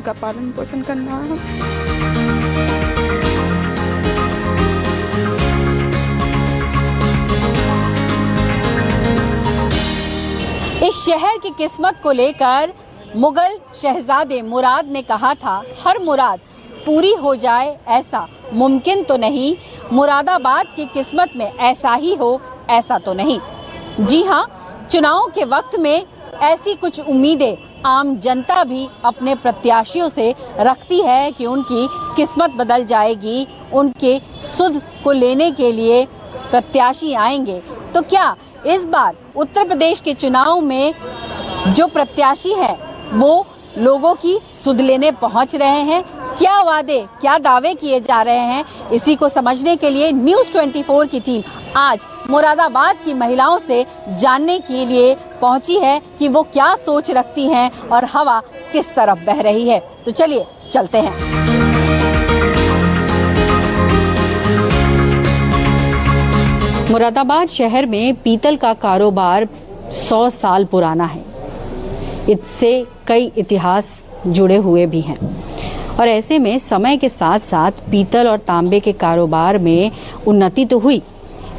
का पालन पोषण करना है। इस शहर की किस्मत को लेकर मुगल शहजादे मुराद ने कहा था, हर मुराद पूरी हो जाए ऐसा मुमकिन तो नहीं, मुरादाबाद की किस्मत में ऐसा ही हो ऐसा तो नहीं। जी हाँ, चुनाव के वक्त में ऐसी कुछ उम्मीदें आम जनता भी अपने प्रत्याशियों से रखती है कि उनकी किस्मत बदल जाएगी, उनके सुध को लेने के लिए प्रत्याशी आएंगे। तो क्या इस बार उत्तर प्रदेश के चुनाव में जो प्रत्याशी है वो लोगों की सुध लेने पहुंच रहे हैं? क्या वादे, क्या दावे किए जा रहे हैं? इसी को समझने के लिए न्यूज़ 24 की टीम आज मुरादाबाद की महिलाओं से जानने के लिए पहुंची है कि वो क्या सोच रखती हैं और हवा किस तरफ बह रही है। तो चलिए चलते हैं। मुरादाबाद शहर में पीतल का कारोबार 100 साल पुराना है। इससे कई इतिहास जुड़े हुए भी हैं और ऐसे में समय के साथ साथ पीतल और तांबे के कारोबार में उन्नति तो हुई,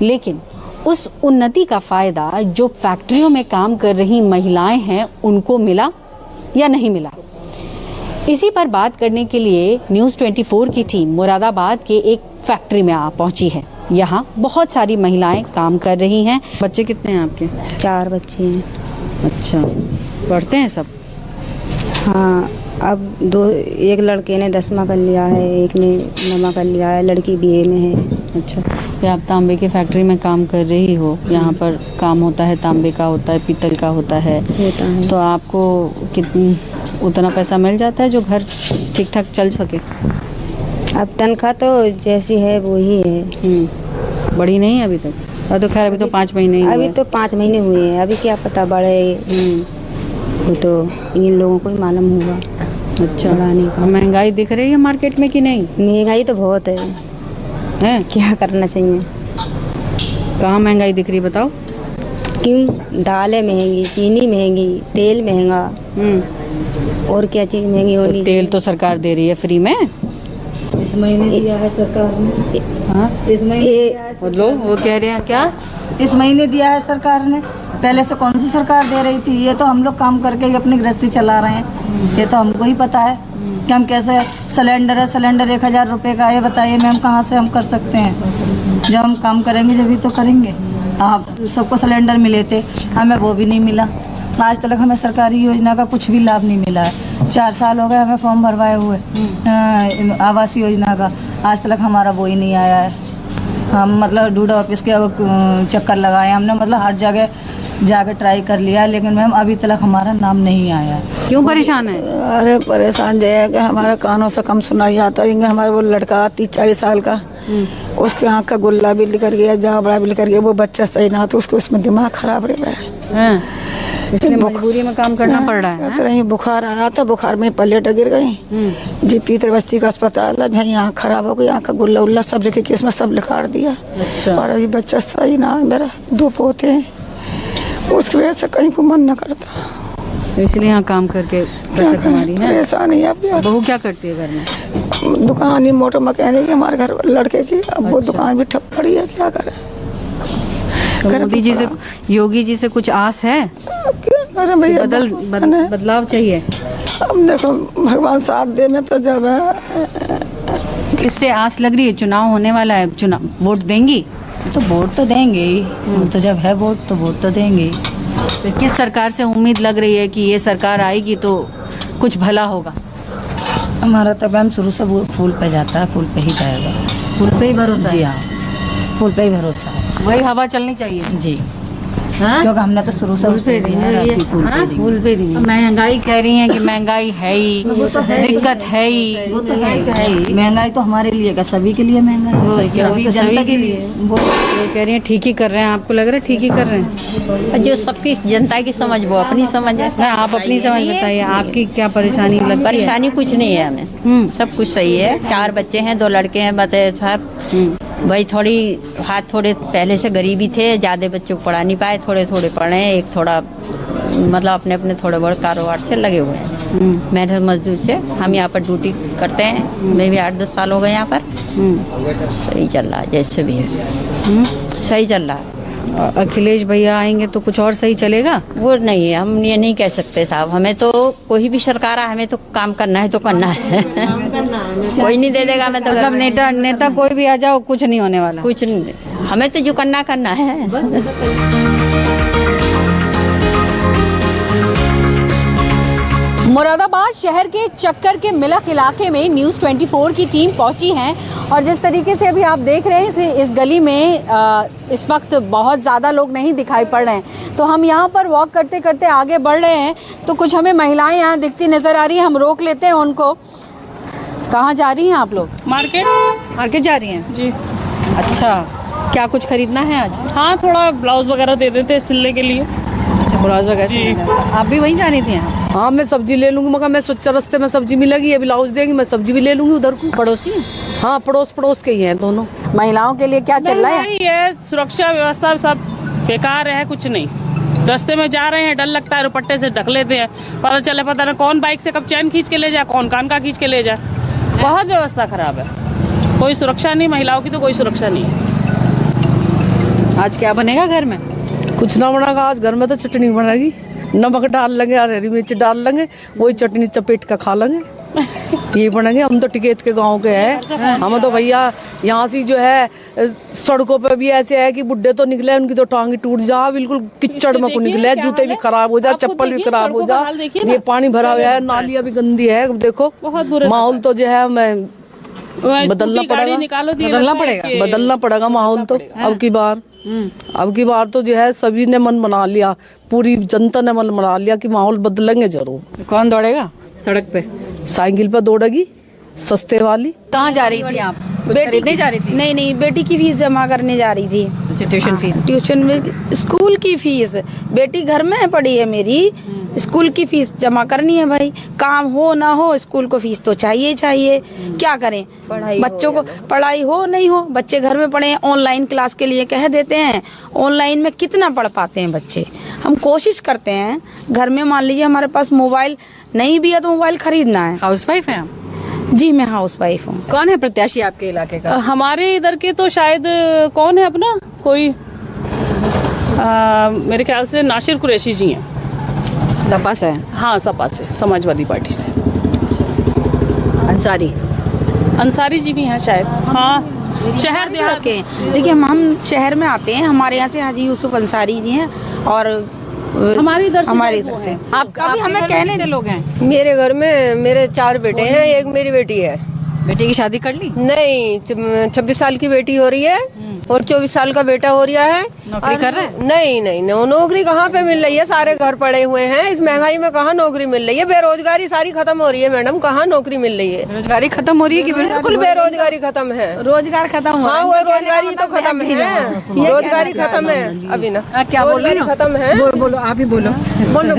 लेकिन उस उन्नति का फायदा जो फैक्ट्रियों में काम कर रही महिलाएं हैं उनको मिला या नहीं मिला? इसी पर बात करने के लिए न्यूज़ 24 की टीम मुरादाबाद के एक फैक्ट्री में आ पहुंची है। यहाँ बहुत सारी महिलाएं काम कर रही हैं। बच्चे कितने हैं आपके? 4 बच्चे हैं। अच्छा, पढ़ते हैं सब? हाँ, अब एक लड़के ने 10वां कर लिया है, एक ने 9वां कर लिया है, लड़की BA में है। अच्छा, ये आप तांबे की फैक्ट्री में काम कर रही हो। यहाँ पर काम होता है, तांबे का होता है, पीतल का होता है। तो आपको कितनी उतना पैसा मिल जाता है जो घर ठीक ठाक चल सके? अब तनख्वाह तो जैसी है वो ही है। बढ़ी नहीं है अभी तक? तो खैर अभी तो 5 महीने ही हुए। अभी तो 5 महीने हुए हैं, अभी क्या पता बढ़े। वो तो इन लोगों को ही मालूम होगा। अच्छा, महंगाई दिख रही है मार्केट में कि नहीं? महंगाई तो बहुत है। क्या करना चाहिए? कहाँ महंगाई दिख रही बताओ? क्यों? दालें महंगी, चीनी महंगी, तेल महंगा, और क्या चीज़ महंगी होनी? तो तेल तो सरकार दे रही है फ्री में। इस महीने दिया है सरकार ने। हाँ, इस महीने मतलब वो कह रहे हैं क्या? इस महीने दिया है सरकार ने। पहले से कौन सी सरकार दे रही थी? ये तो हम लोग काम करके ही अपनी गृहस्थी चला रहे हैं। ये तो हमको ही पता है कि हम कैसे। सिलेंडर है, सिलेंडर 1000 रुपये का। ये बताइए मैम, कहाँ से हम कर सकते हैं? जब हम काम करेंगे जब भी तो करेंगे। आप सबको सिलेंडर मिले थे, हमें वो भी नहीं मिला। आज तक हमें सरकारी योजना का कुछ भी लाभ नहीं मिला है। 4 साल हो गए हमें फॉर्म भरवाए हुए आवास योजना का, आज तक हमारा वो ही नहीं आया है। हम मतलब डूडा ऑफिस के चक्कर लगाए हमने, मतलब हर जगह जाके ट्राई कर लिया, लेकिन मैम अभी तक हमारा नाम नहीं आया है। क्यों परेशान है? अरे परेशान ये है कि हमारे कानों से कम सुनाई आता है। हमारा वो लड़का 30-40 साल का, उसके आँख का गुल्ला भी निकल गया, जावड़ा भी निकल गया। वो बच्चा सही ना तो उसको उसमें दिमाग खराब रह गया है। इसलिए मजबूरी में काम करना पड़ रहा है। तो नहीं, बुखार आया था, बुखार में पलेट गिर गई जी। पीतर बस्ती का अस्पताल है, जहाँ आँख खराब हो गई, आँख का गुल्ला उल्ला सब जगह केस में सब लिखा दिया। और अभी बच्चा सही ना, मेरा 2 पोते हैं, उसकी वजह से कहीं को मन न करता, इसलिए यहाँ काम करके पैसा कमा रही है। परेशानी है। बहू क्या करती है घर में? दुकान ही मोटर मैकेनिक है हमारे घर लड़के की। अब वो दुकान भी ठप पड़ी है, क्या करे? मोदी जी से, योगी जी से कुछ आस है? क्या करे भैया, बदलाव चाहिए। अब देखो भगवान साथ दे में तो जब किससे आस लग रही है? चुनाव होने वाला है, चुनाव वोट देंगी? तो वोट तो देंगे ही, तो जब है वोट तो वोट तो देंगे ही। तो किस सरकार से उम्मीद लग रही है कि ये सरकार आएगी तो कुछ भला होगा? हमारा तो मैम शुरू से वो फूल पे जाता है, फूल पे ही जाएगा। फूल पे ही भरोसा? जी हाँ, फूल पे ही भरोसा है। वही हवा चलनी चाहिए जी। हाँ? क्योंकि हमने तो शुरू से फूल पे दी है। महंगाई कह रही है कि महंगाई है ही, दिक्कत है ही। महंगाई तो हमारे लिए क्या, सभी के लिए महंगाई, सभी के लिए। वो कह रही है ठीक ही कर रहे हैं। आपको लग रहा है ठीक ही कर रहे हैं? जो सबकी जनता की समझ वो अपनी समझ है। ना, आप अपनी समझ बताइए, आपकी क्या परेशानी लगती है? परेशानी कुछ नहीं है हमें, सब कुछ सही है। 4 बच्चे हैं, 2 लड़के हैं। बताए साहब भाई थोड़ी हाथ थोड़े पहले से गरीबी थे, ज़्यादा बच्चों को पढ़ा नहीं पाए, थोड़े थोड़े पढ़े। एक थोड़ा मतलब अपने अपने थोड़े बड़े कारोबार से लगे हुए हैं। मेहनत मजदूर से हम यहाँ पर ड्यूटी करते हैं। मैं भी 8-10 साल हो गए यहाँ पर। सही चल रहा है, जैसे भी है सही चल रहा है। अखिलेश भैया आएंगे तो कुछ और सही चलेगा? वो नहीं, हम ये नहीं कह सकते साहब। हमें तो कोई भी सरकार है, हमें तो काम करना है तो करना है। कोई नहीं दे देगा। हमें तो मतलब नेता कोई भी आ जाओ, कुछ नहीं होने वाला। कुछ नहीं, हमें तो जो करना है। मुरादाबाद शहर के चक्कर के मिलक इलाके में न्यूज़ 24 की टीम पहुंची है और जिस तरीके से अभी आप देख रहे हैं इस गली में इस वक्त बहुत ज़्यादा लोग नहीं दिखाई पड़ रहे हैं। तो हम यहां पर वॉक करते करते आगे बढ़ रहे हैं तो कुछ हमें महिलाएं यहां दिखती नज़र आ रही हैं। हम रोक लेते हैं उनको। कहाँ जा रही हैं आप लोग? मार्केट जा रही हैं जी। अच्छा, क्या कुछ खरीदना है आज? हाँ, थोड़ा ब्लाउज वगैरह दे देते हैं सिलने के लिए। अच्छा, ब्लाउज वगैरह। आप भी वहीं जा रही थी? हाँ, मैं सब्जी ले लूंगी, मगर मैं सोचा रास्ते में सब्जी मिलेगी, ये ब्लाउज देंगी, मैं सब्जी भी ले लूंगी उधर को। पड़ोसी? हाँ, पड़ोस के ही हैं दोनों। महिलाओं के लिए क्या चल रहा है? ये सुरक्षा व्यवस्था सब बेकार है, कुछ नहीं। रास्ते में जा रहे हैं, डर लगता है, दुपट्टे से ढक लेते हैं, पता नहीं कौन बाइक से कब चैन खींच के ले जाए, कौन कान का खींच के ले जाए। बहुत व्यवस्था खराब है, कोई सुरक्षा नहीं, महिलाओं की तो कोई सुरक्षा नहीं है। आज क्या बनेगा घर में? कुछ ना बनेगा आज घर में, तो चटनी बनेगी, नमक डाल लेंगे और हरी मिर्च डाल लेंगे, वही चटनी चपेट का खा लेंगे, ये बनेंगे। हम तो टिकैत के गांव के हैं, हम तो भैया यहाँ से जो है सड़कों पे भी ऐसे है कि बुड्ढे तो निकले, उनकी तो टांगी टूट जा, बिल्कुल किचड़ में को निकले, जूते भी खराब हो जा, चप्पल भी खराब हो जा, ये पानी भरा हुआ है, नालियाँ भी गंदी है। देखो माहौल तो जो है बदलना पड़ेगा माहौल तो। अब की बार तो जो है सभी ने मन बना लिया, पूरी जनता ने मन बना लिया कि माहौल बदलेंगे जरूर। कौन दौड़ेगा सड़क पे? साइकिल पे दौड़ेगी सस्ते वाली। कहाँ जा रही थी आप? बेटी जा रही थी? नहीं, बेटी की फीस जमा करने जा रही थी। अच्छा, ट्यूशन फीस? ट्यूशन में स्कूल की फीस, बेटी घर में पड़ी है मेरी, स्कूल की फीस जमा करनी है भाई। काम हो ना हो, स्कूल को फीस तो चाहिए चाहिए। क्या करें, बच्चों को पढ़ाई हो नहीं हो, बच्चे घर में पढ़े, ऑनलाइन क्लास के लिए कह देते हैं। ऑनलाइन में कितना पढ़ पाते हैं बच्चे? हम कोशिश करते हैं घर में, मान लीजिए हमारे पास मोबाइल नहीं भी है तो मोबाइल खरीदना है। हाउसवाइफ है आप? जी, मैं हाउसवाइफ हूँ। कौन है प्रत्याशी आपके इलाके का? हमारे इधर के तो शायद कौन है अपना, कोई मेरे ख्याल से नासिर कुरैशी जी हैं। सपा से? हाँ, सपा से, समाजवादी पार्टी से। अंसारी जी भी हैं शायद। हाँ, शहर देहात के। देखिए, हम शहर में आते हैं, हमारे यहाँ से हाजी यूसुफ अंसारी जी हैं और हमारी इधर से। आप हमें कहने दे लोग हैं। मेरे घर में मेरे 4 बेटे हैं, एक मेरी बेटी है। बेटी की शादी कर ली? नहीं, 26 साल की बेटी हो रही है और 24 साल का बेटा हो रहा है। नौकरी कर रहे हैं? नहीं, नौकरी कहाँ पे मिल रही है, सारे घर पड़े हुए हैं, इस महंगाई में कहाँ नौकरी मिल रही है। बेरोजगारी सारी खत्म हो रही है मैडम, कहाँ नौकरी मिल रही है? बेरोजगारी खत्म हो रही है कि बिल्कुल बेरोजगारी खत्म है। रोजगारी खत्म हो, हाँ, वो रोजगारी तो खत्म है, रोजगारी खत्म है अभी ना। क्या बोल रही हो? खत्म है। बोलो, आप ही बोलो। बोलो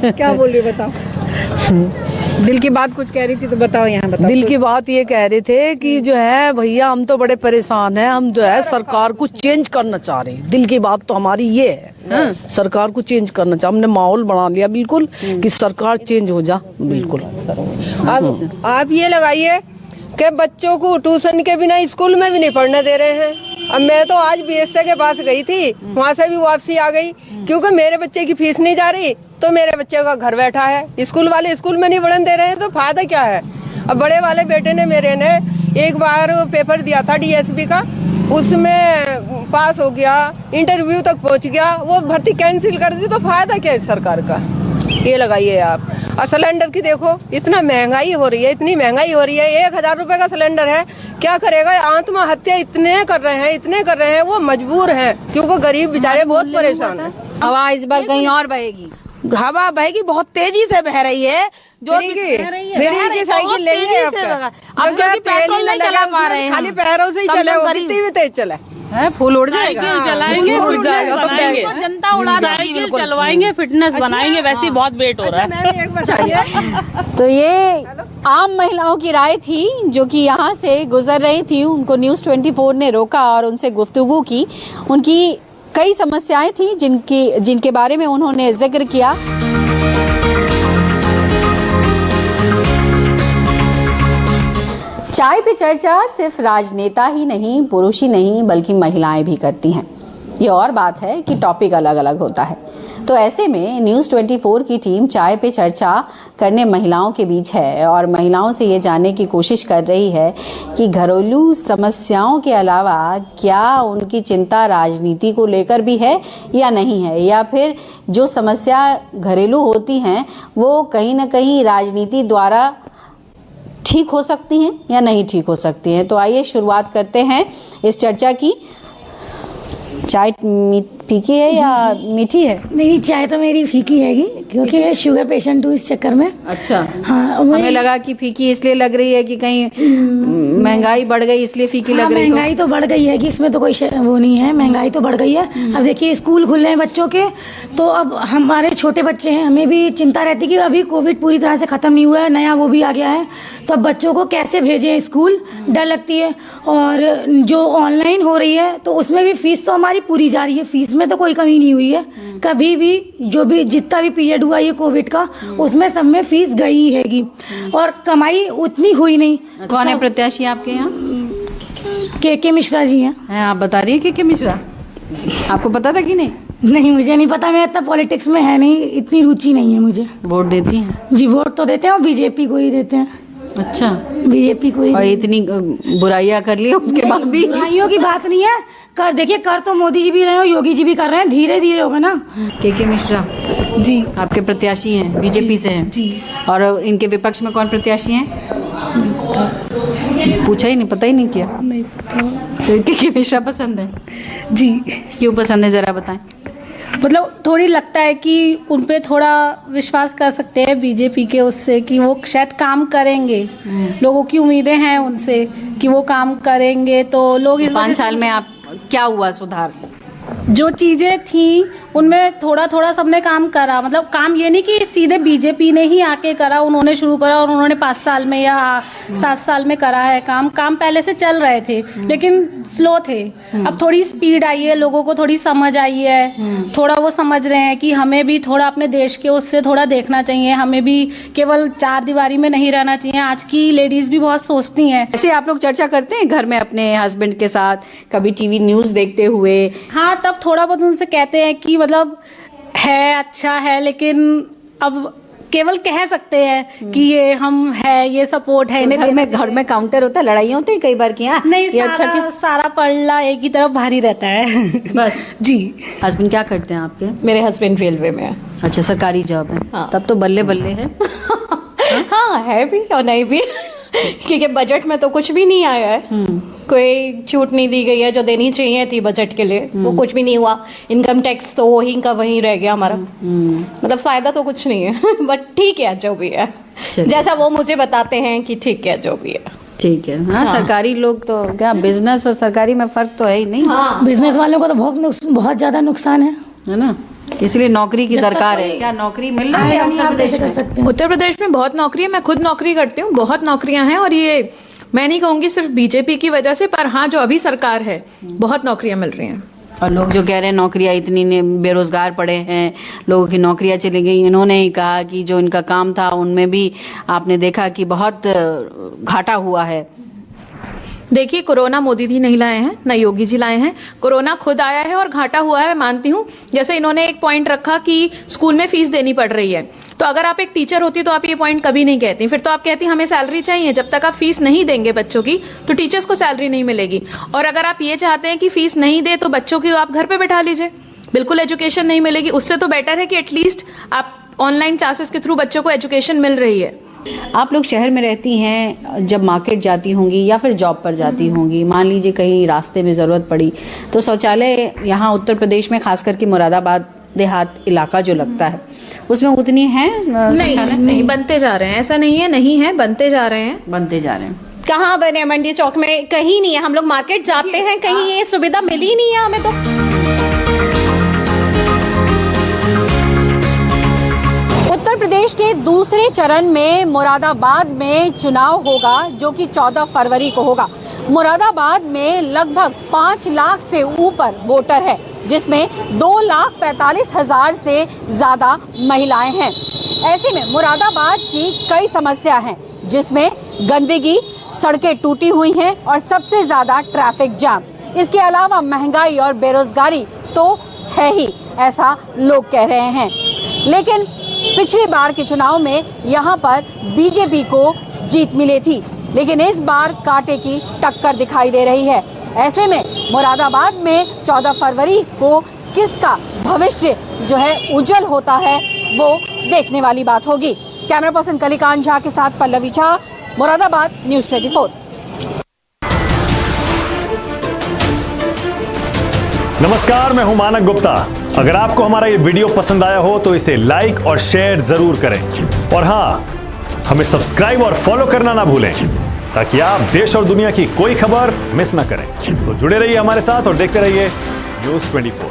क्या बोल रही हो, बताओ। दिल की बात कुछ कह रही थी तो बताओ, यहाँ बताओ। दिल की बात ये कह रहे थे कि जो है भैया हम तो बड़े परेशान हैं, हम जो है सरकार को चेंज करना चाह रहे हैं। दिल की बात तो हमारी ये है, सरकार को चेंज करना चाह, हमने माहौल बना लिया बिल्कुल कि सरकार चेंज हो जा बिल्कुल। अब आप ये लगाइए कि बच्चों को ट्यूशन के बिना स्कूल में भी नहीं पढ़ने दे रहे हैं। अब मैं तो आज बीएसए के पास गई थी, वहाँ से भी वापसी आ गई, क्योंकि मेरे बच्चे की फीस नहीं जा रही तो मेरे बच्चे का घर बैठा है। स्कूल वाले स्कूल में नहीं पढ़ने दे रहे हैं तो फायदा क्या है? अब बड़े वाले बेटे ने मेरे ने एक बार पेपर दिया था डीएसपी का, उसमें पास हो गया, इंटरव्यू तक पहुँच गया, वो भर्ती कैंसिल कर दी, तो फायदा क्या है सरकार का? ये लगाइए आप। और सिलेंडर की देखो, इतना महंगाई हो रही है, इतनी महंगाई हो रही है, 1000 रुपए का सिलेंडर है, क्या करेगा? आत्महत्या इतने कर रहे हैं, वो मजबूर हैं क्योंकि गरीब बेचारे बहुत परेशान हैं। हवा इस बार कहीं और बहेगी? हवा बहेगी, बहुत तेजी से बह रही है। जो की साइकिल लेंगे अब क्योंकि पेट्रोल नहीं चला पा रहे हैं, खाली पैरों से ही चले, वो कितनी भी तेज चले है, फूल उड़ जाएगा। चलाएंगे, उड़ जाएगा तो जनता उड़ा साइकिल चलवाएंगे, फिटनेस बनाएंगे, वैसे ही बहुत वेट हो रहा है। तो ये आम महिलाओं की राय थी जो कि यहाँ से गुजर रही थी। उनको न्यूज़ 24 ने रोका और उनसे गुफ्तगू की। उनकी कई समस्याएं थी जिनके बारे में उन्होंने जिक्र किया। चाय पे चर्चा सिर्फ राजनेता ही नहीं, पुरुष ही नहीं, बल्कि महिलाएं भी करती हैं। ये और बात है कि टॉपिक अलग अलग होता है। तो ऐसे में न्यूज़ 24 की टीम चाय पे चर्चा करने महिलाओं के बीच है और महिलाओं से ये जानने की कोशिश कर रही है कि घरेलू समस्याओं के अलावा क्या उनकी चिंता राजनीति को लेकर भी है या नहीं है, या फिर जो समस्या घरेलू होती हैं वो कहीं ना कहीं राजनीति द्वारा ठीक हो सकती हैं या नहीं ठीक हो सकती हैं। तो आइए शुरुआत करते हैं इस चर्चा की। चाय फीकी है या मीठी है? नहीं, चाय तो मेरी फीकी हैगी क्योंकि मैं शुगर पेशेंट हूँ इस चक्कर में। अच्छा। हाँ, हमें लगा कि फीकी इसलिए लग रही है कि कहीं महंगाई बढ़ गई इसलिए फीकी लग रही है। महंगाई तो बढ़ गई है कि इसमें तो कोई वो नहीं है, महंगाई तो बढ़ गई है। अब देखिए स्कूल खुल रहे हैं बच्चों के, तो अब हमारे छोटे बच्चे हैं, हमें भी चिंता रहती है कि अभी कोविड पूरी तरह से खत्म नहीं हुआ है, नया वो भी आ गया है, तो अब बच्चों को कैसे भेजें स्कूल, डर लगती है। और जो ऑनलाइन हो रही है तो उसमें भी फीस तो हमारी पूरी जा रही है, फीस में तो कोई कमी नहीं हुई है कभी भी। जो भी जितना भी पीरियड हुआ ये कोविड का, उसमें सब में फीस गई हैगी और कमाई उतनी हुई नहीं। कौन है प्रत्याशी आपके यहाँ? के मिश्रा जी हैं। आप बता रही है के मिश्रा, आपको पता था कि नहीं? नहीं, मुझे नहीं पता, मैं इतना पॉलिटिक्स में है नहीं, इतनी रुचि नहीं है मुझे। वोट देती हैं? जी वोट तो देते हैं और बीजेपी को ही देते हैं। अच्छा, बीजेपी को ही। और इतनी बुराइयां कर ली उसके बाद भी? बुराइयों की बात नहीं है, कर देखिए, कर तो मोदी जी भी रहे हैं, योगी जी भी कर रहे हैं, धीरे धीरे होगा ना। के मिश्रा जी आपके प्रत्याशी हैं, बीजेपी से हैं जी। और इनके विपक्ष में कौन प्रत्याशी हैं? पूछा ही नहीं, पता ही नहीं किया? नहीं पता। तो के मिश्रा पसंद है जी। क्यों पसंद है जरा बताएं। मतलब थोड़ी लगता है कि उन पे थोड़ा विश्वास कर सकते हैं बीजेपी के उससे, कि वो शायद काम करेंगे। लोगों की उम्मीदें हैं उनसे कि वो काम करेंगे, तो लोग इस 5 साल में आप क्या हुआ सुधार? जो चीजें थी उनमें थोड़ा थोड़ा सबने काम करा। मतलब काम ये नहीं कि सीधे बीजेपी ने ही आके करा, उन्होंने शुरू करा और उन्होंने 5 साल में या 7 साल में करा है काम पहले से चल रहे थे लेकिन स्लो थे। अब थोड़ी स्पीड आई है, लोगों को थोड़ी समझ आई है, थोड़ा वो समझ रहे हैं कि हमें भी थोड़ा अपने देश के उससे थोड़ा देखना चाहिए, हमें भी केवल 4 दीवारी में नहीं रहना चाहिए। आज की लेडीज भी बहुत सोचती हैं। ऐसे आप लोग चर्चा करते हैं घर में अपने हस्बैंड के साथ, कभी टीवी न्यूज देखते हुए? हाँ, तब थोड़ा बहुत उनसे कहते हैं कि मतलब है अच्छा है, लेकिन अब केवल कह सकते हैं कि ये हम है, ये सपोर्ट है। तो घर में काउंटर होता है, लड़ाइयाँ होती है कई बार की? नहीं, ये अच्छा क्यों? सारा पल्ला एक ही तरफ भारी रहता है बस। जी। हस्बैंड क्या करते हैं आपके? मेरे हस्बैंड रेलवे में है। अच्छा, सरकारी जॉब है। हाँ। तब तो बल्ले बल्ले है हाँ, है भी और नहीं भी क्योंकि बजट में तो कुछ भी नहीं आया है, कोई छूट नहीं दी गई है जो देनी चाहिए थी बजट के लिए, वो कुछ भी नहीं हुआ। इनकम टैक्स तो वहीं का वहीं रह गया हमारा, मतलब फायदा तो कुछ नहीं है बट ठीक है जो भी है, जैसा वो मुझे बताते हैं कि ठीक है जो भी है ठीक है। हाँ, सरकारी लोग तो क्या, बिजनेस और सरकारी में फर्क तो है ही नहीं। हाँ। बिजनेस वालों को तो बहुत ज्यादा नुकसान है ना, इसलिए नौकरी की दरकार है। क्या नौकरी मिल रही है उत्तर प्रदेश में? उत्तर प्रदेश में बहुत नौकरी है, मैं खुद नौकरी करती हूँ, बहुत नौकरियां हैं। और ये मैं नहीं कहूंगी सिर्फ बीजेपी की वजह से, पर हाँ जो अभी सरकार है बहुत नौकरियां मिल रही हैं। और लोग जो कह रहे हैं नौकरियां इतनी बेरोजगार पड़े हैं, लोगों की नौकरियां चली गई, इन्होंने ही कहा कि जो इनका काम था उनमें भी आपने देखा कि बहुत घाटा हुआ है। देखिए, कोरोना मोदी जी नहीं लाए हैं, न योगी जी लाए हैं, कोरोना खुद आया है और घाटा हुआ है, मैं मानती हूँ। जैसे इन्होंने एक पॉइंट रखा कि स्कूल में फीस देनी पड़ रही है, तो अगर आप एक टीचर होती तो आप ये पॉइंट कभी नहीं कहती, फिर तो आप कहती हमें सैलरी चाहिए। जब तक आप फीस नहीं देंगे बच्चों की तो टीचर्स को सैलरी नहीं मिलेगी। और अगर आप ये चाहते हैं कि फीस नहीं दे तो बच्चों की आप घर पे बैठा लीजिए, बिल्कुल एजुकेशन नहीं मिलेगी। उससे तो बेटर है कि एटलीस्ट आप ऑनलाइन क्लासेस के थ्रू बच्चों को एजुकेशन मिल रही है। आप लोग शहर में रहती हैं, जब मार्केट जाती होंगी या फिर जॉब पर जाती होंगी, मान लीजिए कहीं रास्ते में ज़रूरत पड़ी, तो शौचालय यहाँ उत्तर प्रदेश में खास करके मुरादाबाद देहात इलाका जो लगता है उसमें उतनी है? नहीं बनते जा रहे हैं, ऐसा नहीं है नहीं है, बनते जा रहे हैं। कहाँ बने? मंडी चौक में कहीं नहीं है। हम लोग मार्केट जाते हैं, कहीं ये सुविधा मिली नहीं है हमें तो। उत्तर प्रदेश के दूसरे चरण में मुरादाबाद में चुनाव होगा जो कि 14 फरवरी को होगा। मुरादाबाद में लगभग 5 लाख से ऊपर वोटर है, जिसमें 2,45,000 से ज्यादा महिलाएं हैं। ऐसे में मुरादाबाद की कई समस्या हैं, जिसमें गंदगी, सड़कें टूटी हुई हैं और सबसे ज्यादा ट्रैफिक जाम। इसके अलावा महंगाई और बेरोजगारी तो है ही, ऐसा लोग कह रहे हैं। लेकिन पिछली बार के चुनाव में यहाँ पर बीजेपी को जीत मिली थी, लेकिन इस बार कांटे की टक्कर दिखाई दे रही है। ऐसे में मुरादाबाद में 14 फरवरी को किसका भविष्य जो है उज्जवल होता है वो देखने वाली बात होगी। कैमरा पर्सन कलिकांत झा के साथ पल्लवी झा, मुरादाबाद, न्यूज़ 24। नमस्कार, मैं हूं मानक गुप्ता। अगर आपको हमारा ये वीडियो पसंद आया हो तो इसे लाइक और शेयर जरूर करें, और हाँ, हमें सब्सक्राइब और फॉलो करना ना भूलें ताकि आप देश और दुनिया की कोई खबर मिस ना करें। तो जुड़े रहिए हमारे साथ और देखते रहिए न्यूज़ 24।